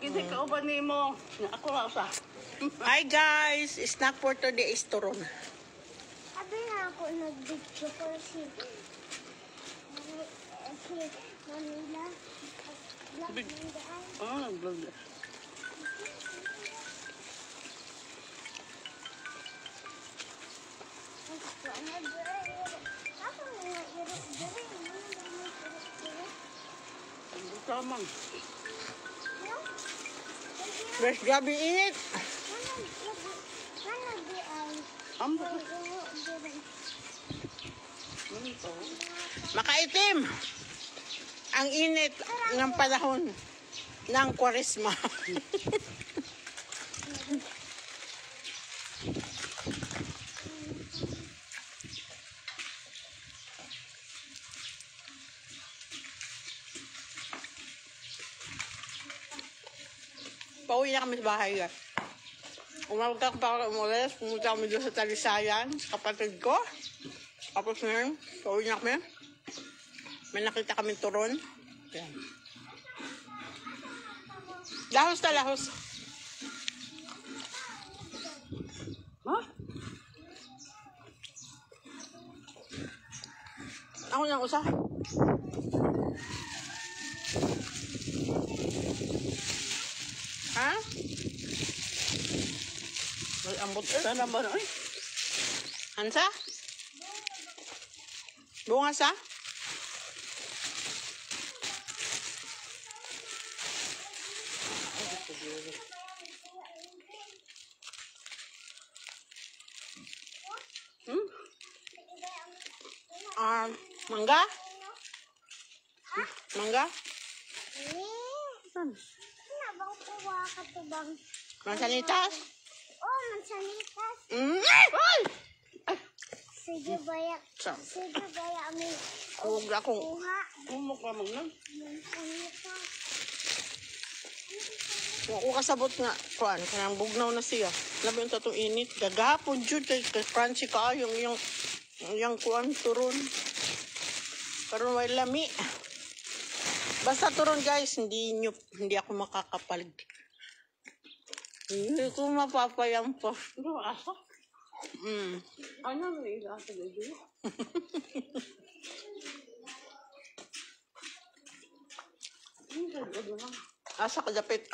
Kini kauban nimo. Ako ra sa. Hi guys, snack for today is turon. Sabi na ako nag-video ko si Manila. Black Monday. Ah, vlog. Tamang. Fresh gabi init. Ambo. Makaitim. Ang init ng panahon ng Kwaresma. Pauwi na kami sa bahay. Umawag ka para umulis. Pumunta kami doon sa Talisayan, sa kapatid ko. Tapos ngayon, pauwi na kami. May nakita kami turon. Ayan. Lahos na lahos. Ha? Ako nang usa. Ha? Ay, ambot sana ba na? Hansa? Bunga sa? Mangga? Mangga? Nabang kuha ka to bang? Mansanitas? Oh, mansanitas. Ay! Sige baya. Sa? Sige baya amin. Huwag akong. Kuha. Kumok pa magnan. Mansanitas. Kung ako kasabot nga, kuan, kanang bugnaw na siya. Labi yung tatong init. Gagapon dyan, kay crunchy ka, yung kuan, turon. Karoon may lami. Basta turon guys, hindi ako makakapalig. Hindi ko mapapayampas. Ano asa? Ano na ila sa gabi? Asa ka dapit.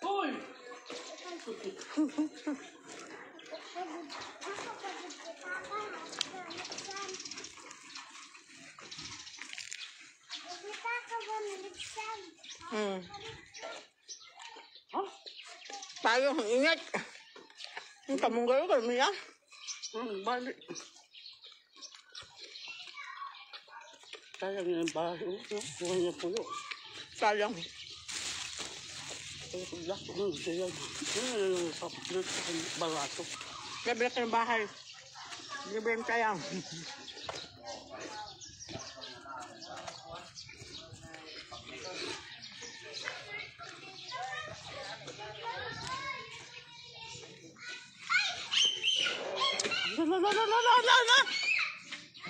Hoy! Tayo, ingat. Ang kamunggalo ka naman yan. Balik. Sayang yung bahay. Buhay niya pulo. Sayang. Black Monday. Ano yung kapit sa barato? Gabi ka ng bahay. Gabi ang sayang.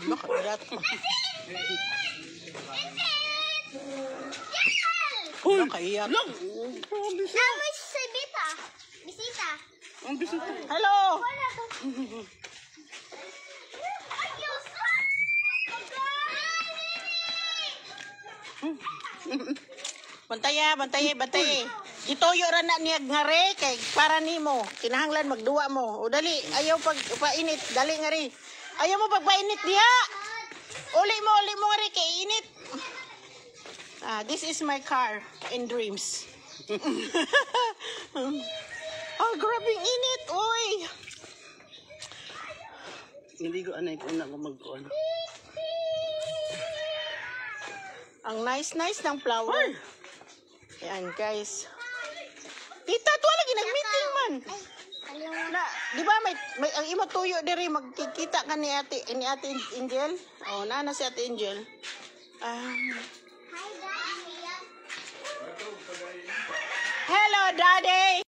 Makalat. Hoy! Nakaiyak. Lang! Namoy si Bita. Bisita. Ang bisita. Hello! Wala to. Bantay. Itoyo ra na niya ngare kay para nimo. Kinahanglan magduwa mo. O dali, ayaw pagpainit, dali ngari. Ayaw mo pagpainit diha. Uli mo ngari kay init. This is my car in dreams. Grabing init, oy. Hindi ko anay kung na magkuhan. Ang nice ng flower. Ayan, guys. Tita, tuwa lagi nag-meeting man. Na, di ba may ang imo tuyo diri magkikita ka ni Ate Angel? Oh, na si Ate Angel. Hello, Daddy.